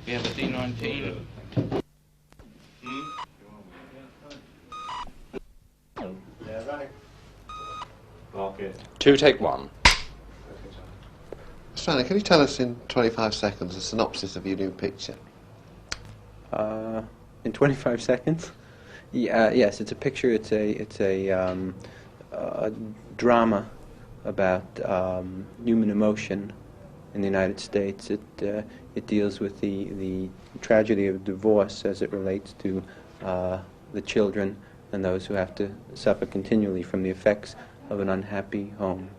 We have a D19. Yeah, right. Okay. Two, take one. Strana, can you tell us in 25 seconds a synopsis of your new picture? In 25 seconds? Yes, it's a picture. It's a drama about human emotion in the United States. It deals with the tragedy of divorce as it relates to the children and those who have to suffer continually from the effects of an unhappy home.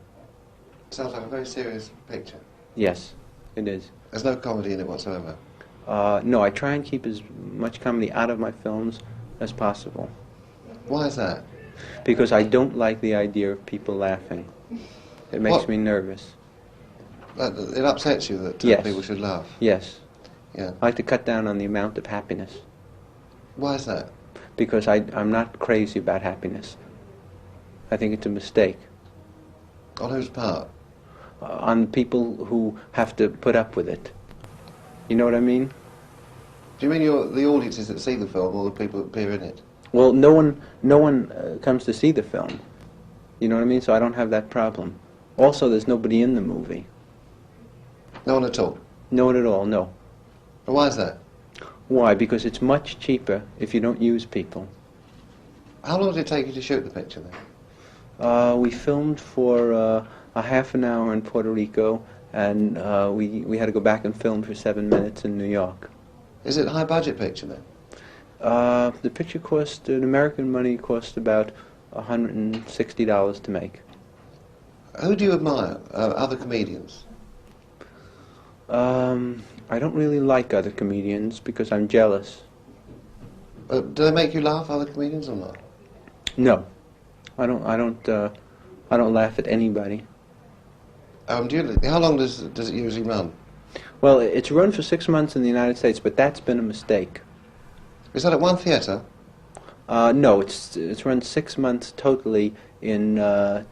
Sounds like a very serious picture. Yes, it is. There's no comedy in it whatsoever. No, I try and keep as much comedy out of my films as possible. Why is that? Because I don't like the idea of people laughing. It makes me nervous. It upsets you that Yes. people should laugh? Yes. Yeah. I like to cut down on the amount of happiness. Why is that? Because I'm not crazy about happiness. I think it's a mistake. On whose part? On people who have to put up with it. You know what I mean? Do you mean the audiences that see the film or the people that appear in it? Well, no one comes to see the film. You know what I mean? So I don't have that problem. Also, there's nobody in the movie. No one at all? No one at all, no. But why is that? Why? Because it's much cheaper if you don't use people. How long did it take you to shoot the picture then? We filmed for a half an hour in Puerto Rico, and we had to go back and film for 7 minutes in New York. Is it a high budget picture then? The picture cost, in American money, cost about $160 to make. Who do you admire? Other comedians? I don't really like other comedians because I'm jealous. Do they make you laugh, other comedians, or not? No, I don't laugh at anybody. How long does it usually run? Well, it's run for 6 months in the United States, but that's been a mistake. Is that at one theatre? No, it's run 6 months totally in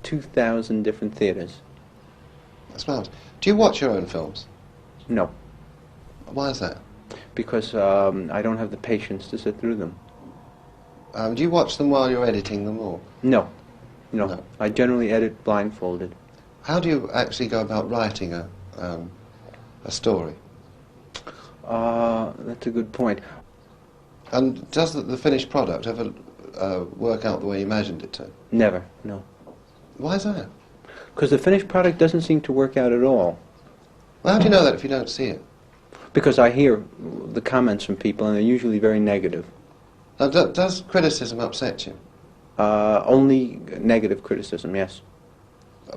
2,000 different theaters. That's marvellous. Do you watch your own films? No. Why is that? Because I don't have the patience to sit through them. Do you watch them while you're editing them, or? No. No. I generally edit blindfolded. How do you actually go about writing a story? That's a good point. And does the finished product ever work out the way you imagined it to? Never, no. Why is that? Because the finished product doesn't seem to work out at all. Well, how do you know that if you don't see it? Because I hear the comments from people, and they're usually very negative. Now, does criticism upset you? Only negative criticism, yes.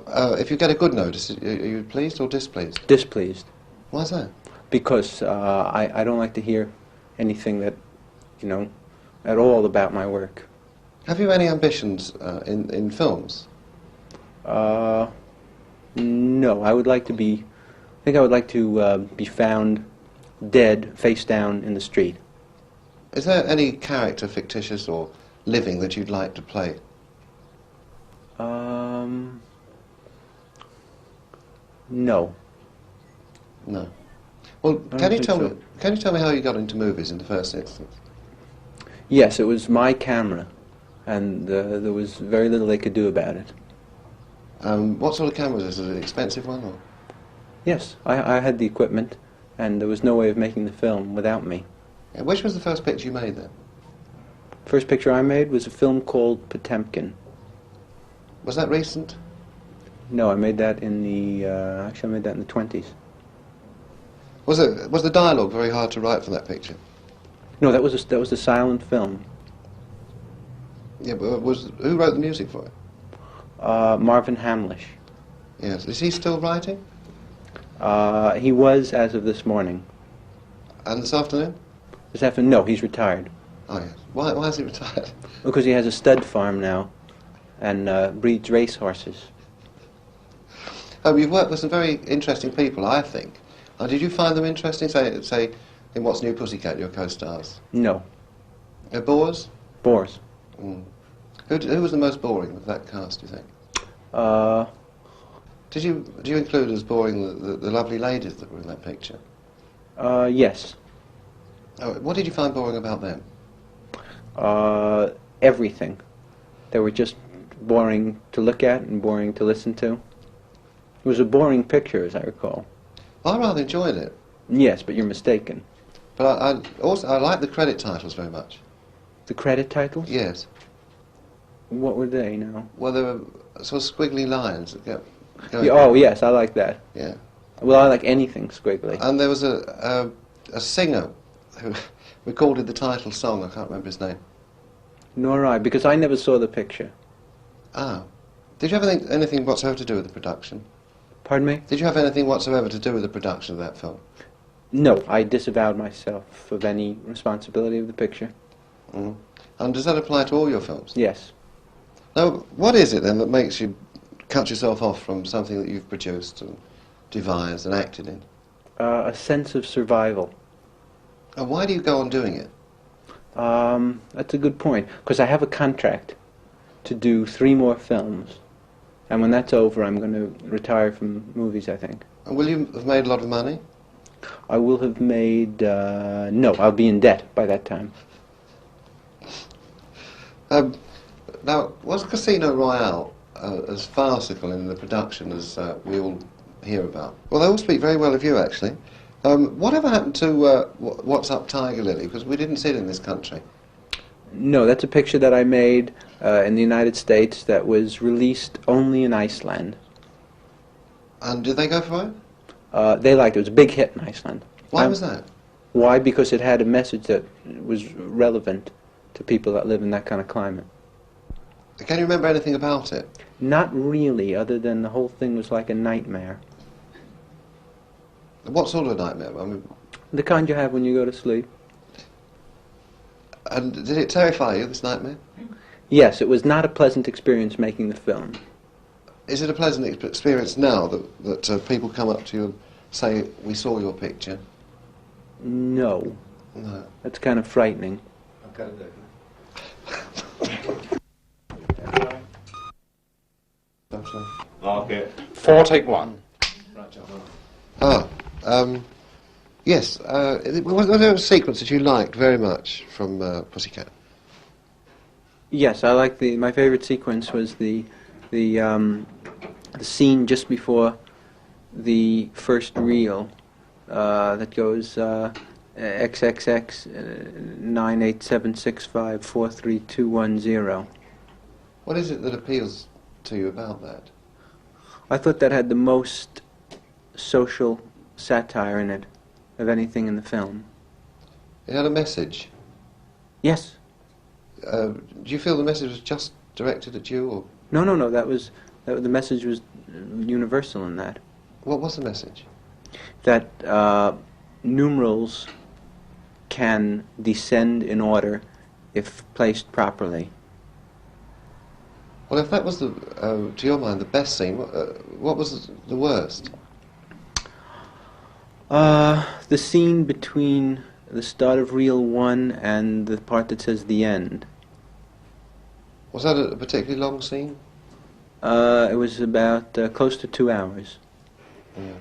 If you get a good notice, are you pleased or displeased? Displeased. Why is that? Because I don't like to hear anything that, at all about my work. Have you any ambitions in films? No, I would like to be. I think I would like to be found dead, face down in the street. Is there any character, fictitious or living, that you'd like to play? No. No. Well, can you tell me how you got into movies in the first instance? Yes, it was my camera, and there was very little they could do about it. What sort of camera is it? Is it an expensive one, or? Yes, I had the equipment, and there was no way of making the film without me. Yeah, which was the first picture you made then? First picture I made was a film called Potemkin. Was that recent? No, I made that in the, actually I made that in the 20s. Was the dialogue very hard to write for that picture? No, that was a silent film. Yeah, but who wrote the music for it? Marvin Hamlish. Yes. Is he still writing? He was as of this morning. And this afternoon? This afternoon, no, he's retired. Oh, yes. Why is he retired? Because he has a stud farm now and breeds race horses. You've worked with some very interesting people, I think. Did you find them interesting, say in What's New Pussycat, your co-stars? No. Bores? Bores. Mm. Who was the most boring of that cast, do you think? Do you include as boring the lovely ladies that were in that picture? Yes. What did you find boring about them? Everything. They were just boring to look at and boring to listen to. It was a boring picture, as I recall. I rather enjoyed it. Yes, but you're mistaken. But I like the credit titles very much. The credit titles? Yes. What were they now? Well, there were sort of squiggly lines that kept going. Yeah, oh, yes, I like that. Yeah. Well, I like anything squiggly. And there was a singer who recorded the title song. I can't remember his name. Nor I, because I never saw the picture. Ah. Did you have anything whatsoever to do with the production? Pardon me? Did you have anything whatsoever to do with the production of that film? No, I disavowed myself of any responsibility of the picture. Mm. And does that apply to all your films? Yes. Now, what is it then that makes you cut yourself off from something that you've produced and devised and acted in? A sense of survival. And why do you go on doing it? That's a good point, because I have a contract to do 3 more films, and when that's over I'm going to retire from movies, I think. And will you have made a lot of money? I will have made... no, I'll be in debt by that time. Now, was Casino Royale as farcical in the production as we all hear about? Well, they all speak very well of you, actually. Whatever happened to What's Up Tiger Lily? Because we didn't see it in this country. No, that's a picture that I made in the United States that was released only in Iceland. And did they go for it? They liked it. It was a big hit in Iceland. Why was that? Why? Because it had a message that was relevant to people that live in that kind of climate. Can you remember anything about it? Not really, other than the whole thing was like a nightmare. What sort of nightmare? I mean, The kind you have when you go to sleep. and did it terrify you, this nightmare? Yes, it was not a pleasant experience making the film. Is it a pleasant experience now that people come up to you and say, we saw your picture? No. No. That's kind of frightening. Okay. 4, take 1. Yes. Was there a sequence that you liked very much from Pussycat? Yes, I like my favorite sequence was the scene just before the first reel that goes XXX 98765432210. What is it that appeals to you about that? I thought that had the most social satire in it of anything in the film. It had a message. Yes. Do you feel the message was just directed at you, or No. The message was universal in that. what was the message? That numerals can descend in order if placed properly. Well, if that was to your mind, the best scene, what was the worst? The scene between the start of reel 1 and the part that says the end. Was that a particularly long scene? It was about close to 2 hours. Yeah.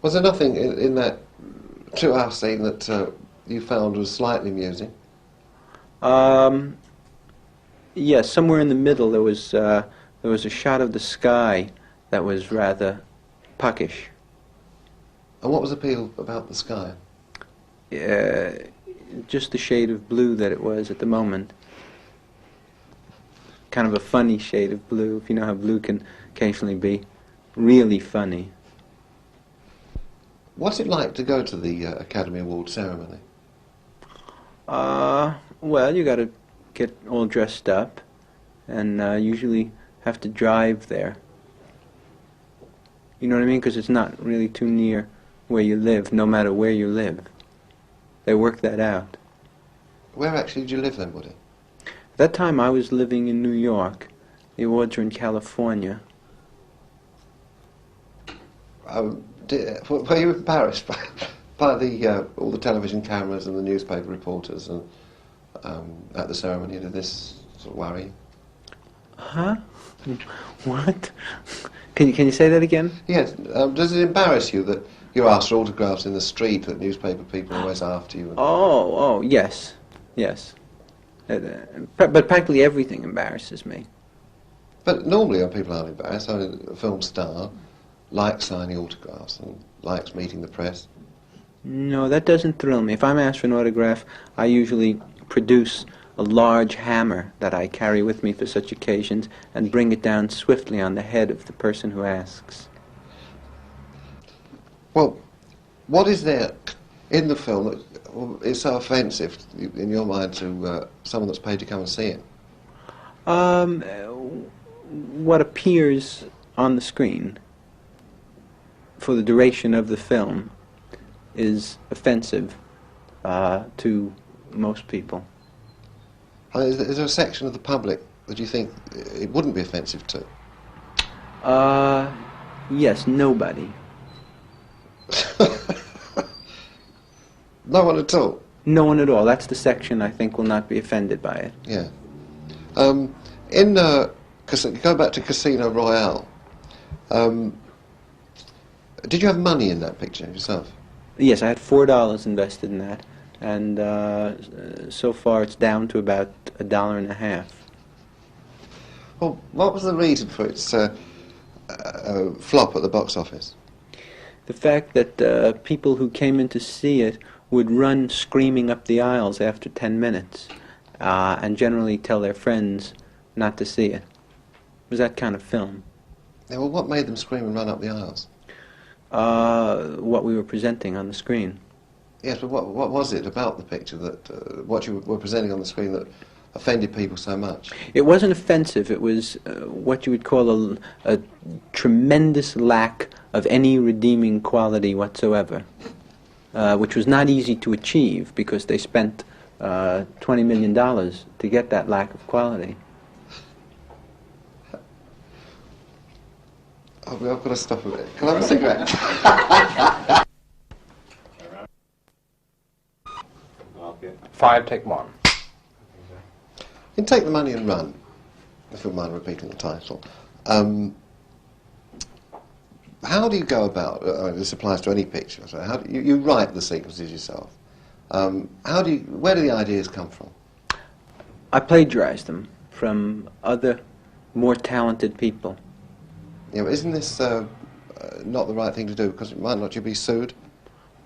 Was there nothing in that 2-hour scene that you found was slightly amusing? Yes, somewhere in the middle there was a shot of the sky that was rather puckish. And what was appeal about the sky? Just the shade of blue that it was at the moment. Kind of a funny shade of blue, if you know how blue can occasionally be. Really funny. What's it like to go to the Academy Award ceremony? Well, you got to get all dressed up, and usually have to drive there. You know what I mean? Because it's not really too near where you live, no matter where you live. They work that out. Where actually did you live then, Woody? At that time, I was living in New York. The awards were in California. Were you embarrassed by the all the television cameras and the newspaper reporters and at the ceremony? Did this sort of worry you? Huh? What? Can you say that again? Yes. Does it embarrass you that You're asked for autographs in the street, that newspaper people are always after you. Oh, yes, yes. But practically everything embarrasses me. But normally people aren't embarrassed. I mean, a film star likes signing autographs and likes meeting the press. No, that doesn't thrill me. If I'm asked for an autograph, I usually produce a large hammer that I carry with me for such occasions and bring it down swiftly on the head of the person who asks. Well, what is there in the film that is so offensive, in your mind, to someone that's paid to come and see it? What appears on the screen for the duration of the film is offensive to most people. Is there a section of the public that you think it wouldn't be offensive to? Yes, nobody. No one at all? No one at all. That's the section I think will not be offended by it. Yeah. Go back to Casino Royale. Did you have money in that picture yourself? Yes, I had $4 invested in that, and so far it's down to about $1.50. Well, what was the reason for its flop at the box office? The fact that people who came in to see it would run screaming up the aisles after 10 minutes and generally tell their friends not to see it. It was that kind of film. Yeah, well, what made them scream and run up the aisles? What we were presenting on the screen. Yes, but what was it about the picture that what you were presenting on the screen that offended people so much? It wasn't offensive. It was what you would call a tremendous lack of any redeeming quality whatsoever, which was not easy to achieve because they spent $20 million to get that lack of quality. Oh, I've got to stop a bit. Can I have a cigarette? Okay. 5, take 1. In Take the Money and Run, if you don't mind repeating the title, how do you go about, this applies to any picture, so how do you write the sequences yourself. Where do the ideas come from? I plagiarized them from other more talented people. Yeah, but isn't this not the right thing to do, because might not you be sued?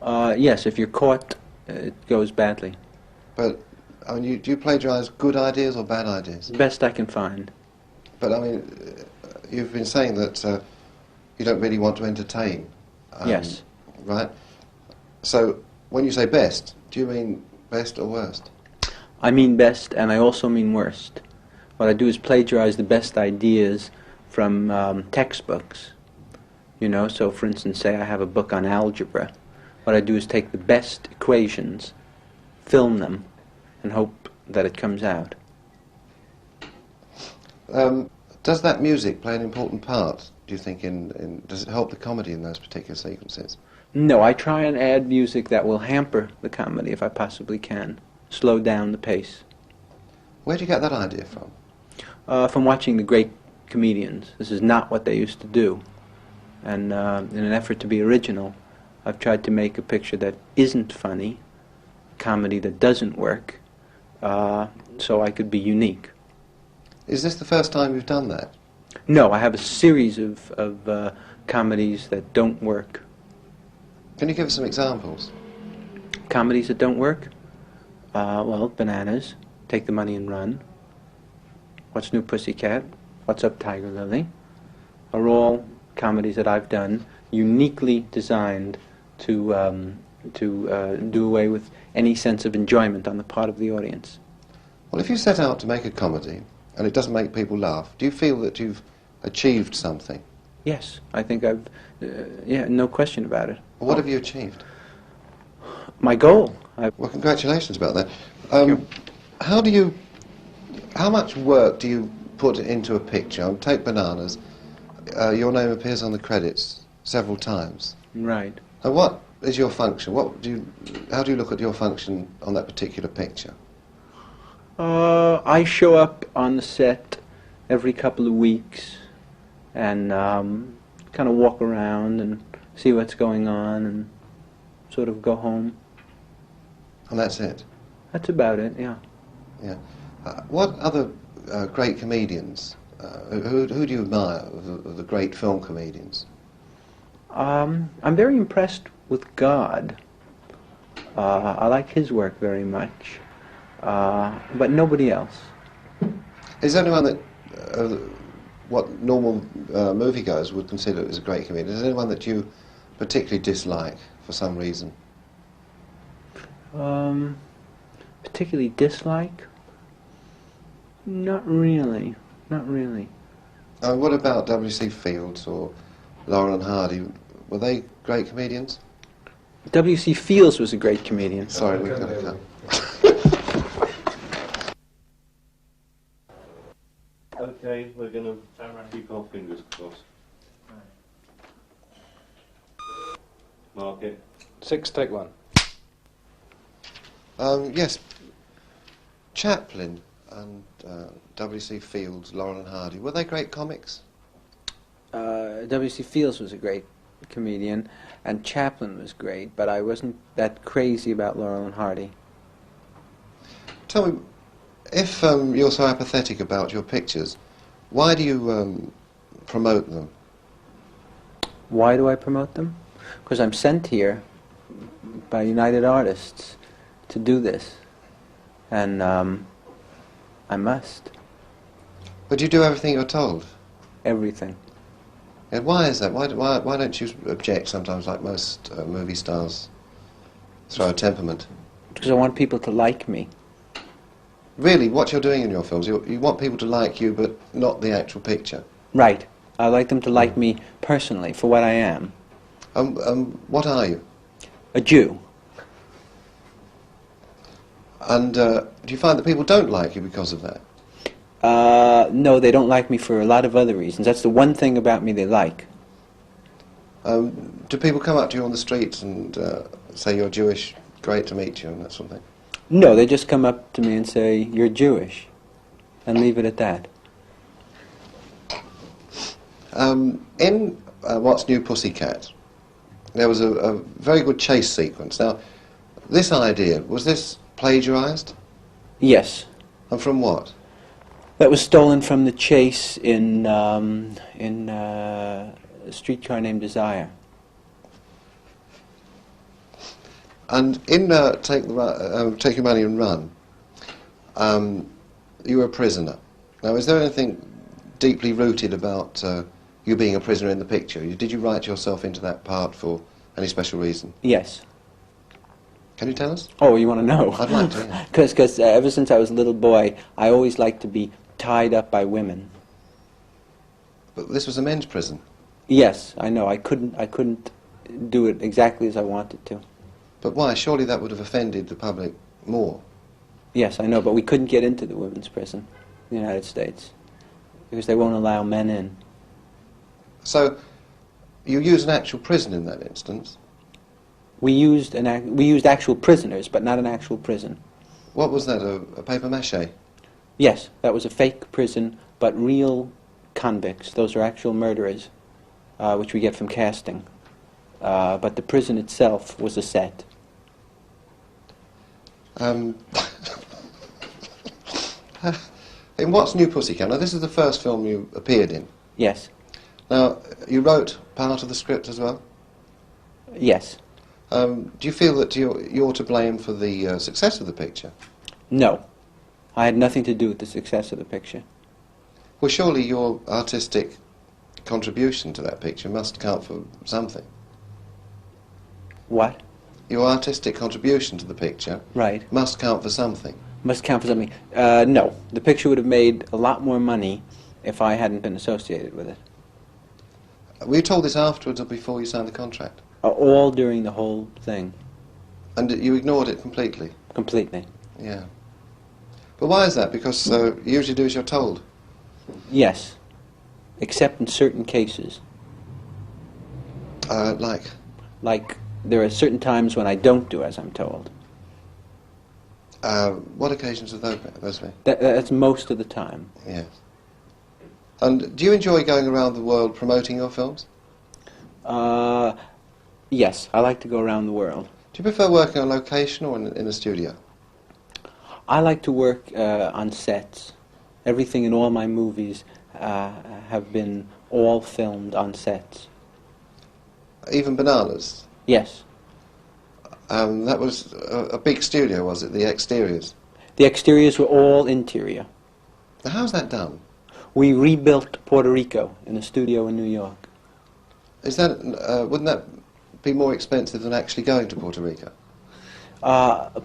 Yes, if you're caught, it goes badly. But, I mean, do you plagiarize good ideas or bad ideas? Best I can find. But, I mean, you've been saying that you don't really want to entertain. Yes. Right? So, when you say best, do you mean best or worst? I mean best, and I also mean worst. What I do is plagiarize the best ideas from textbooks. You know, so for instance, say I have a book on algebra. What I do is take the best equations, film them, and hope that it comes out. Does that music play an important part, do you think, does it help the comedy in those particular sequences? No, I try and add music that will hamper the comedy if I possibly can, slow down the pace. Where do you get that idea from? From watching the great comedians. This is not what they used to do. And in an effort to be original, I've tried to make a picture that isn't funny, comedy that doesn't work, so I could be unique. Is this the first time you've done that? No, I have a series of comedies that don't work. Can you give us some examples? Comedies that don't work? Well, Bananas, Take the Money and Run, What's New Pussycat, What's Up Tiger Lily, are all comedies that I've done, uniquely designed to do away with any sense of enjoyment on the part of the audience. Well, if you set out to make a comedy and it doesn't make people laugh, do you feel that you've achieved something? Yes, I think I've, yeah, no question about it. Well, what have you achieved? My goal. Well, congratulations about that. Thank you. How much work do you put into a picture? Take Bananas. Your name appears on the credits several times. Right. And what is your function? How do you look at your function on that particular picture? I show up on the set every couple of weeks and kind of walk around and see what's going on, and sort of go home. And that's it? That's about it, yeah. Yeah. What other great comedians, who do you admire of the great film comedians? I'm very impressed with God. I like his work very much, but nobody else. Is there anyone that, what normal moviegoers would consider as a great comedian, is there anyone that you particularly dislike for some reason? Particularly dislike? Not really, not really. What about W.C. Fields or Laurel and Hardy? Were they great comedians? W.C. Fields was a great comedian. Sorry, we've got to cut. Okay, we're going to keep our fingers crossed. Mark it. 6, take 1. Yes, Chaplin and W.C. Fields, Laurel and Hardy, were they great comics? W.C. Fields was a great comedian, and Chaplin was great, but I wasn't that crazy about Laurel and Hardy. Tell me, if you're so apathetic about your pictures, why do you promote them? Why do I promote them? Because I'm sent here by United Artists to do this, and I must. But you do everything you're told? Everything. And why is that? Why don't you object sometimes, like most movie stars throw a temperament? Because I want people to like me. Really, what you're doing in your films, you want people to like you, but not the actual picture? Right. I like them to like me personally, for what I am. What are you? A Jew. And do you find that people don't like you because of that? No, they don't like me for a lot of other reasons. That's the one thing about me they like. Do people come up to you on the streets and say you're Jewish, great to meet you, and that sort of thing? No, they just come up to me and say, you're Jewish, and leave it at that. In What's New Pussycat, there was a very good chase sequence. Now, this idea, was this plagiarised? Yes. And from what? That was stolen from the chase in A Streetcar Named Desire. And in Take Your Money and Run, you were a prisoner. Now, is there anything deeply rooted about you being a prisoner in the picture? Did you write yourself into that part for any special reason? Yes. Can you tell us? Oh, you want to know? I'd like to, yeah. Because ever since I was a little boy, I always liked to be tied up by women. But this was a men's prison. Yes, I know. I couldn't do it exactly as I wanted to. But why? Surely that would have offended the public more. Yes, I know, but we couldn't get into the women's prison in the United States because they won't allow men in. So, you used an actual prison in that instance? We used actual prisoners, but not an actual prison. What was that, a papier-mâché? Yes, that was a fake prison, but real convicts. Those are actual murderers, which we get from casting. But the prison itself was a set. In What's New Pussycat? Now, this is the first film you appeared in. Yes. Now, you wrote part of the script as well? Yes. Do you feel that you're to blame for the success of the picture? No. I had nothing to do with the success of the picture. Well, surely your artistic contribution to that picture must count for something. What? Your artistic contribution to the picture Right. must count for something. Must count for something. No. The picture would have made a lot more money if I hadn't been associated with it. Were you told this afterwards or before you signed the contract? All during the whole thing. And you ignored it completely? Completely. Yeah. But why is that? Because you usually do as you're told? Yes. Except in certain cases. Like? Like, there are certain times when I don't do as I'm told. What occasions are those been? That's most of the time. Yes. And do you enjoy going around the world promoting your films? Yes, I like to go around the world. Do you prefer working on location or in a studio? I like to work on sets. Everything in all my movies have been all filmed on sets. Even Bananas? Yes. That was a big studio, was it? The exteriors? The exteriors were all interior. Now, how's that done? We rebuilt Puerto Rico in a studio in New York. Is that wouldn't that be more expensive than actually going to Puerto Rico?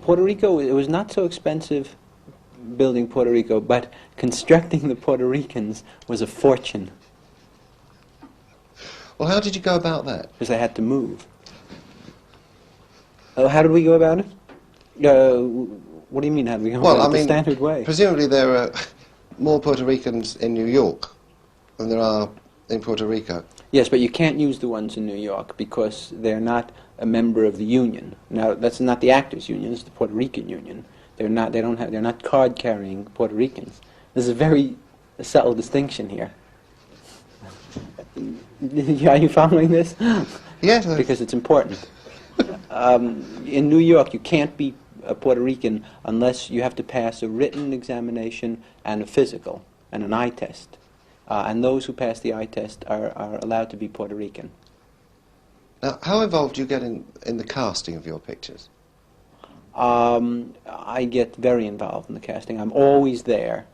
Puerto Rico, it was not so expensive building Puerto Rico, but constructing the Puerto Ricans was a fortune. Well, how did you go about that? Because I had to move. How did we go about it? What do you mean, how did we go about it? Well, I mean, the standard way. Presumably there are more Puerto Ricans in New York than there are in Puerto Rico. Yes, but you can't use the ones in New York because they're not a member of the union. Now, that's not the actors' union; it's the Puerto Rican union. They're not. They don't have. They're not card-carrying Puerto Ricans. There's a very subtle distinction here. Are you following this? Yes. Because it's important. In New York, you can't be a Puerto Rican unless you have to pass a written examination and a physical and an eye test. And those who pass the eye test are allowed to be Puerto Rican. Now, how involved do you get in the casting of your pictures? I get very involved in the casting. I'm always there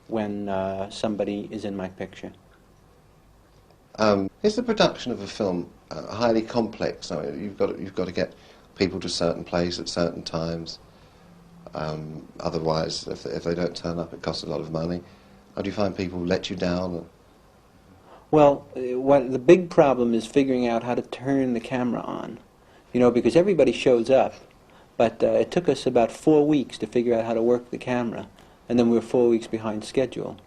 when somebody is in my picture. Is the production of a film highly complex? I mean, you've got to get people to a certain place at certain times. Otherwise, if they don't turn up, it costs a lot of money. How do you find people let you down? Well, the big problem is figuring out how to turn the camera on. You know, because everybody shows up, but it took us about 4 weeks to figure out how to work the camera, and then we were 4 weeks behind schedule.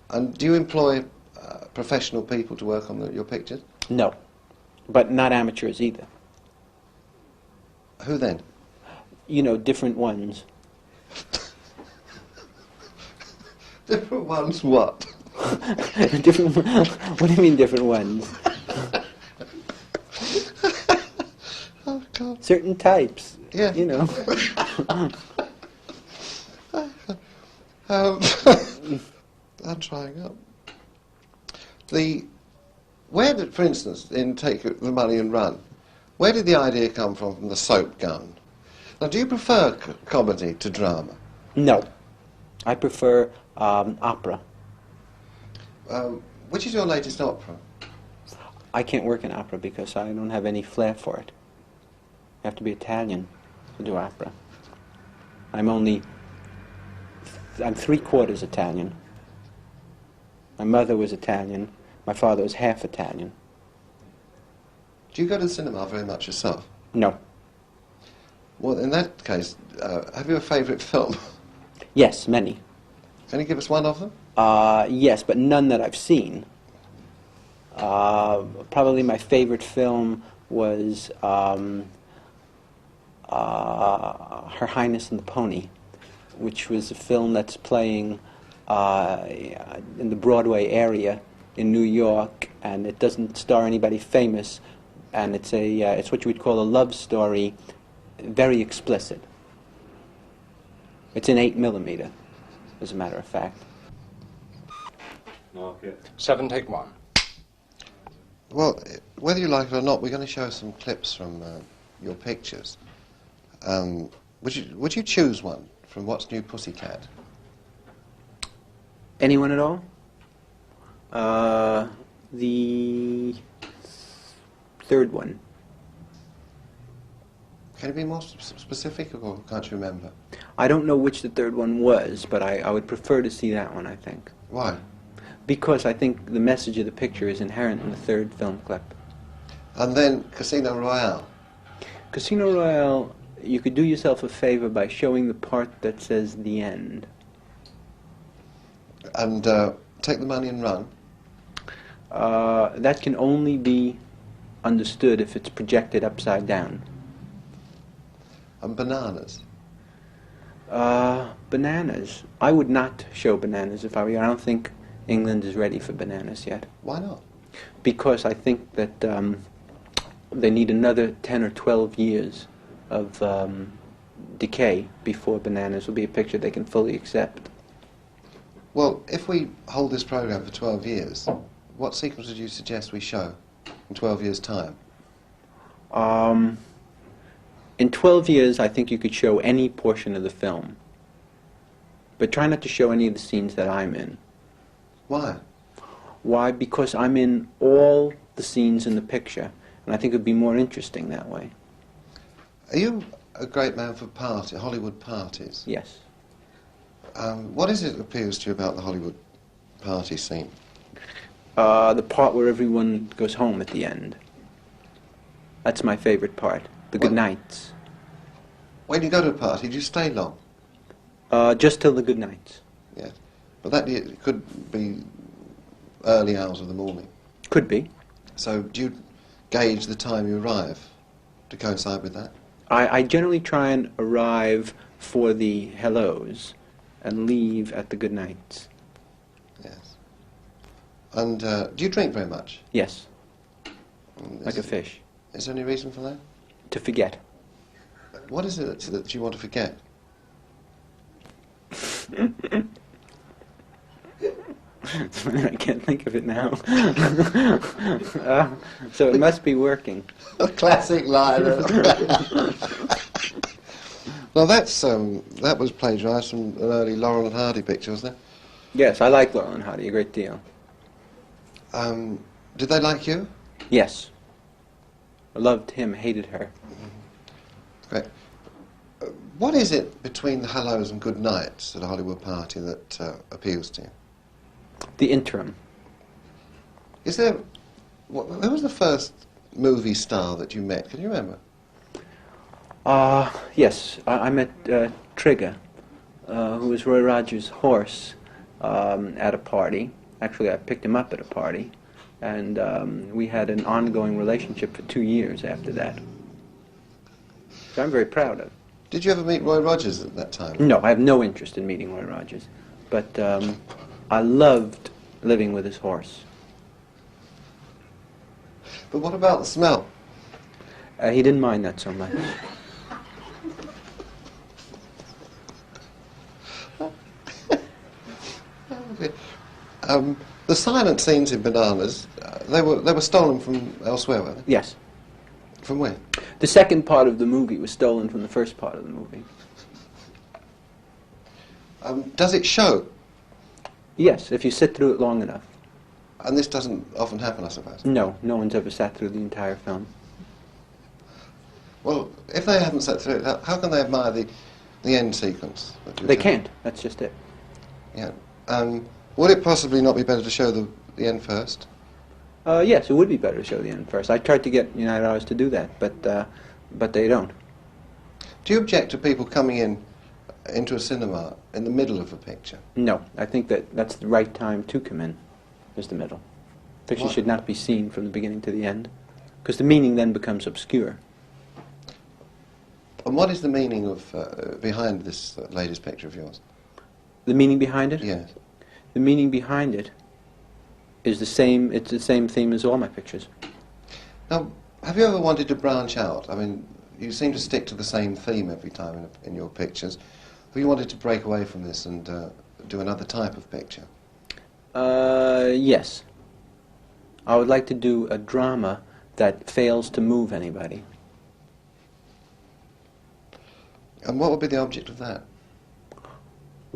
And do you employ professional people to work on your pictures? No, but not amateurs either. Who then? You know, different ones. Different ones what? Different. What do you mean, different ones? Oh, God. Certain types. Yeah. You know. I'm trying up. Where did, for instance, in Take the Money and Run, where did the idea come from the soap gun? Now, do you prefer comedy to drama? No, I prefer opera. Which is your latest opera? I can't work in opera because I don't have any flair for it. You have to be Italian to do opera. I'm 3/4 Italian. My mother was Italian. My father was half Italian. Do you go to the cinema very much yourself? No. Well, in that case, have you a favourite film? Yes, many. Can you give us one of them? Yes, but none that I've seen. Probably my favorite film was Her Highness and the Pony, which was a film that's playing in the Broadway area in New York, and it doesn't star anybody famous, and it's what you would call a love story, very explicit. It's in 8mm, as a matter of fact. Market. 7, take 1. Well, whether you like it or not, we're going to show some clips from your pictures. Would you choose one from What's New Pussycat? Anyone at all? The third one. Can you be more specific, or can't you remember? I don't know which the third one was, but I would prefer to see that one, I think. Why? Because I think the message of the picture is inherent in the third film clip. And then Casino Royale. Casino Royale, you could do yourself a favor by showing the part that says the end. And Take the Money and Run. That can only be understood if it's projected upside down. And Bananas. Bananas. I would not show Bananas if I were you. I don't think England is ready for Bananas yet. Why not? Because I think that they need another 10 or 12 years of decay before Bananas will be a picture they can fully accept. Well, if we hold this program for 12 years, what sequence would you suggest we show in 12 years' time? In 12 years, I think you could show any portion of the film. But try not to show any of the scenes that I'm in. Why? Why? Because I'm in all the scenes in the picture, and I think it would be more interesting that way. Are you a great man for Hollywood parties? Yes. What is it that appeals to you about the Hollywood party scene? The part where everyone goes home at the end. That's my favorite part. The good nights. When you go to a party, do you stay long? Just till the good nights. Yes. But that could be early hours of the morning. Could be. So do you gauge the time you arrive to coincide with that? I generally try and arrive for the hellos and leave at the good nights. Yes. And do you drink very much? Yes. Like a fish. Is there any reason for that? To forget. What is it that you want to forget? I can't think of it now. So it must be working. A classic line. Well, that was plagiarised from an early Laurel and Hardy picture, wasn't it? Yes, I like Laurel and Hardy a great deal. Did they like you? Yes. I loved him, hated her. Great. What is it between the hellos and good nights at a Hollywood party that appeals to you? The interim. Is there... who was the first movie star that you met? Can you remember? Yes. I met Trigger, who was Roy Rogers' horse, at a party. Actually, I picked him up at a party, and we had an ongoing relationship for 2 years after that. So I'm very proud of. Did you ever meet Roy Rogers at that time? No, I have no interest in meeting Roy Rogers, but I loved living with his horse. But what about the smell? He didn't mind that so much. The silent scenes in Bananas, they were stolen from elsewhere, were they? Yes. From where? The second part of the movie was stolen from the first part of the movie. Does it show? Yes, if you sit through it long enough. And this doesn't often happen, I suppose. No, no one's ever sat through the entire film. Well, if they haven't sat through it, how can they admire the end sequence? They can't. That's just it. Yeah. Would it possibly not be better to show the end first? Yes, it would be better to show the end first. I tried to get United Artists to do that, but they don't. Do you object to people coming into a cinema in the middle of a picture? No, I think that's the right time to come in, is the middle. Picture should not be seen from the beginning to the end, because the meaning then becomes obscure. And what is the meaning of behind this latest picture of yours? The meaning behind it? Yes. The meaning behind it is the same. It's the same theme as all my pictures. Now, have you ever wanted to branch out? I mean, you seem to stick to the same theme every time in your pictures. Have you wanted to break away from this and do another type of picture? Yes. I would like to do a drama that fails to move anybody. And what would be the object of that?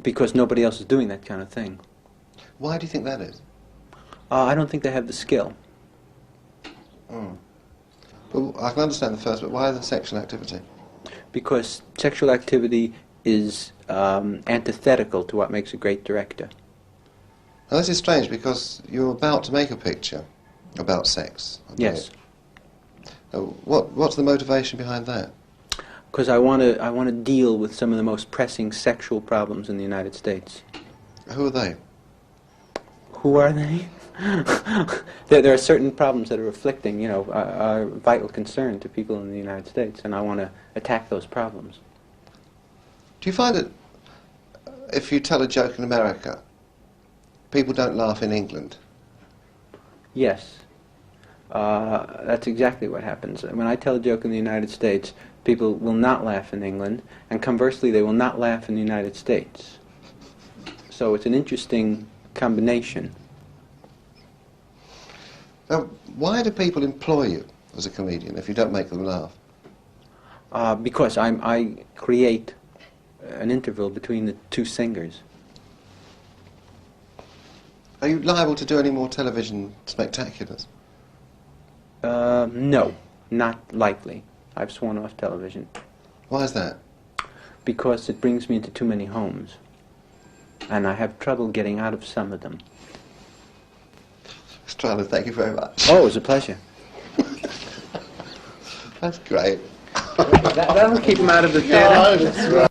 Because nobody else is doing that kind of thing. Why do you think that is? I don't think they have the skill. Well, I can understand the first, but why the sexual activity? Because sexual activity is antithetical to what makes a great director. Now, this is strange because you're about to make a picture about sex. Yes. What's the motivation behind that? Because I want to deal with some of the most pressing sexual problems in the United States. Who are they? Who are they? There are certain problems that are afflicting, a vital concern to people in the United States, and I want to attack those problems. Do you find that if you tell a joke in America, people don't laugh in England? Yes. That's exactly what happens. When I tell a joke in the United States, people will not laugh in England, and conversely, they will not laugh in the United States. So it's an interesting combination. Now, why do people employ you as a comedian if you don't make them laugh? Because I create an interval between the two singers. Are you liable to do any more television spectaculars? No, not likely. I've sworn off television. Why is that? Because it brings me into too many homes. And I have trouble getting out of some of them. Strada, thank you very much. Oh, it was a pleasure. That's great. That'll keep them out of the theater.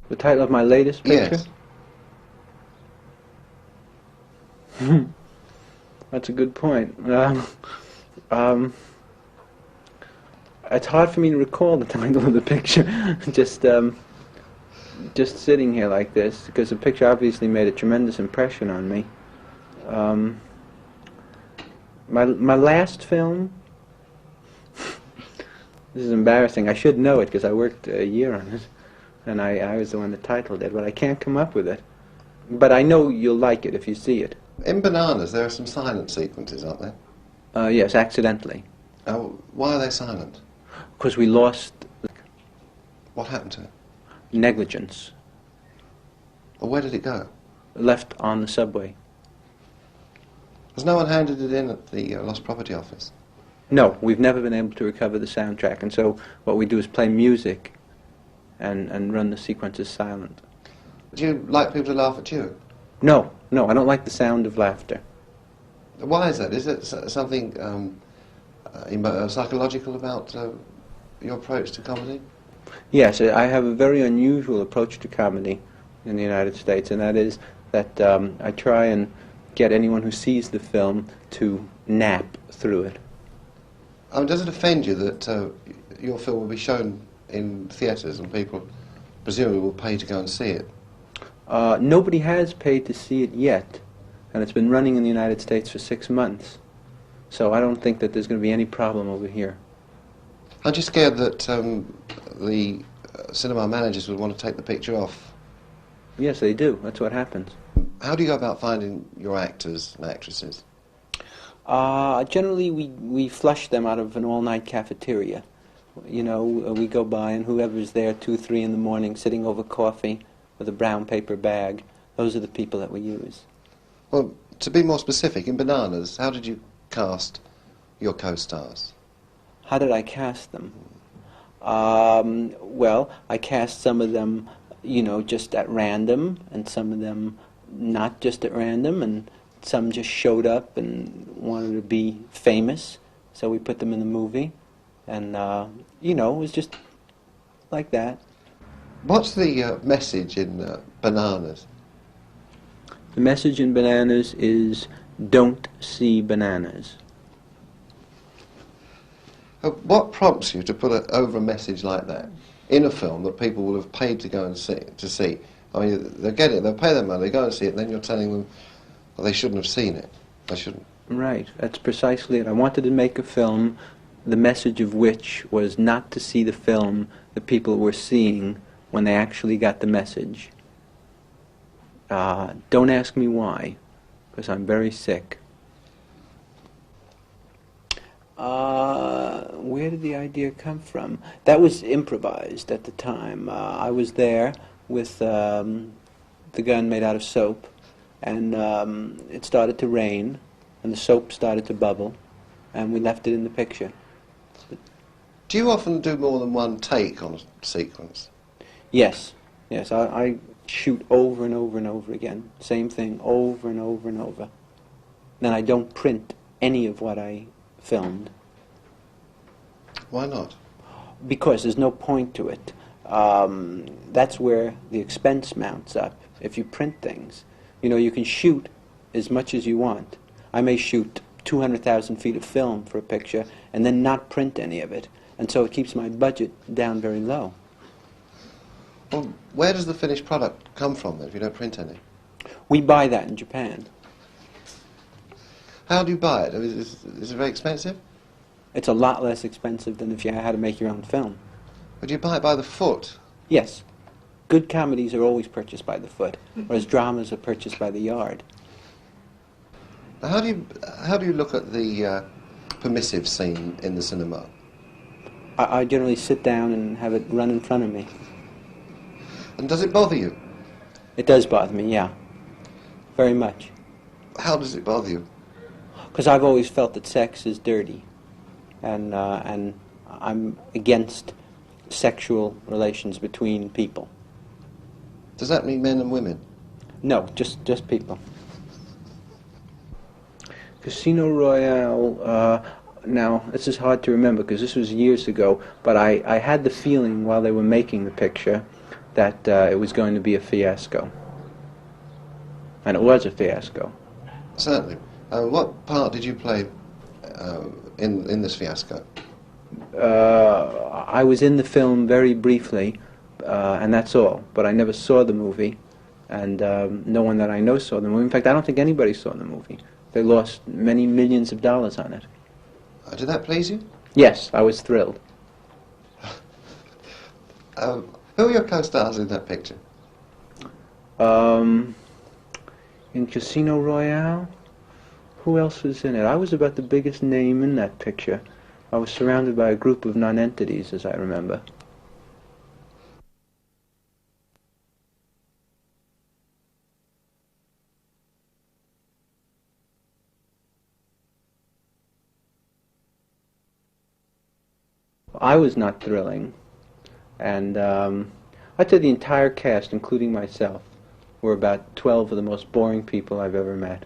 The title of my latest picture? Yes. That's a good point. It's hard for me to recall the title of the picture. Just sitting here like this, because the picture obviously made a tremendous impression on me. My last film. This is embarrassing. I should know it because I worked a year on it, and I was the one that titled it, but I can't come up with it. But I know you'll like it if you see it. In Bananas, there are some silent sequences, aren't there? Yes, accidentally. Oh, why are they silent? Because we lost What happened to it? negligence. Or where did it go? Left on the subway. Has no one handed it in at the Lost Property Office? No, we've never been able to recover the soundtrack, and so what we do is play music and run the sequences silent. Do you like people to laugh at you? No, I don't like the sound of laughter. Why is that? Is it something psychological about your approach to comedy? Yes, I have a very unusual approach to comedy in the United States, and that is that I try and get anyone who sees the film to nap through it. Does it offend you that your film will be shown in theatres and people presumably will pay to go and see it? Nobody has paid to see it yet, and it's been running in the United States for 6 months. So I don't think that there's going to be any problem over here. Aren't you scared that the cinema managers would want to take the picture off? Yes, they do. That's what happens. How do you go about finding your actors and actresses? Generally, we flush them out of an all-night cafeteria. You know, we go by, and whoever's there 2, 3 in the morning, sitting over coffee with a brown paper bag, those are the people that we use. Well, to be more specific, in Bananas, how did you cast your co-stars? How did I cast them? Well, I cast some of them, you know, just at random, and some of them not just at random, and some just showed up and wanted to be famous, so we put them in the movie, and, you know, it was just like that. What's the message in Bananas? The message in Bananas is, don't see bananas. What prompts you to put over a message like that in a film that people will have paid to go and see? I mean, they'll get it, they'll pay their money, they go and see it, and then you're telling them that they shouldn't have seen it. They shouldn't. Right, that's precisely it. I wanted to make a film, the message of which was not to see the film that people were seeing when they actually got the message. Don't ask me why, because I'm very sick. Where did the idea come from? That was improvised at the time. I was there with the gun made out of soap, and it started to rain, and the soap started to bubble, and we left it in the picture. Do you often do more than one take on a sequence? Yes. I shoot over and over and over again. Same thing, over and over and over. Then I don't print any of what I filmed. Why not? Because there's no point to it. That's where the expense mounts up. If you print things, you know, you can shoot as much as you want. I may shoot 200,000 feet of film for a picture and then not print any of it. And so it keeps my budget down very low. Well, where does the finished product come from then, if you don't print any? We buy that in Japan. How do you buy it? Is it very expensive? It's a lot less expensive than if you had to make your own film. But do you buy it by the foot? Yes. Good comedies are always purchased by the foot, whereas dramas are purchased by the yard. Now, how do you look at the permissive scene in the cinema? I generally sit down and have it run in front of me. And does it bother you? It does bother me, yeah. Very much. How does it bother you? Because I've always felt that sex is dirty. And I'm against sexual relations between people. Does that mean men and women? No, just people. Casino Royale, now this is hard to remember because this was years ago, but I had the feeling while they were making the picture that it was going to be a fiasco. And it was a fiasco. Certainly. What part did you play in this fiasco? I was in the film very briefly, and that's all. But I never saw the movie, and no one that I know saw the movie. In fact, I don't think anybody saw the movie. They lost many millions of dollars on it. Did that please you? Yes, I was thrilled. Who are your co-stars in that picture? In Casino Royale? Who else was in it? I was about the biggest name in that picture. I was surrounded by a group of non-entities, as I remember. I was not thrilling, and I'd say the entire cast, including myself, were about 12 of the most boring people I've ever met.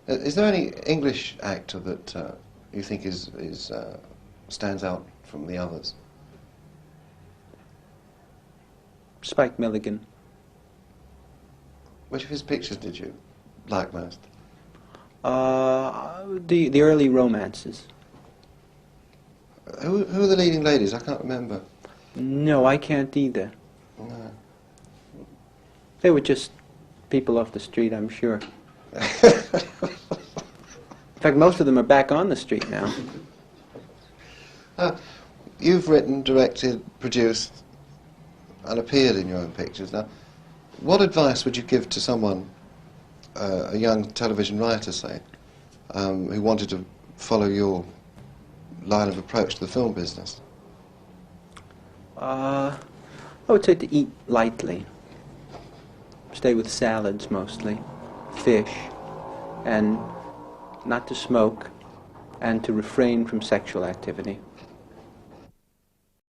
Is there any English actor that you think stands out from the others? Spike Milligan. Which of his pictures did you like most? The early romances. Who are the leading ladies? I can't remember. No, I can't either. No. They were just people off the street, I'm sure. In fact, most of them are back on the street now. You've written, directed, produced, and appeared in your own pictures. Now, what advice would you give to someone, a young television writer, say, who wanted to follow your line of approach to the film business? I would say to eat lightly. Stay with salads mostly, fish, and not to smoke, and to refrain from sexual activity.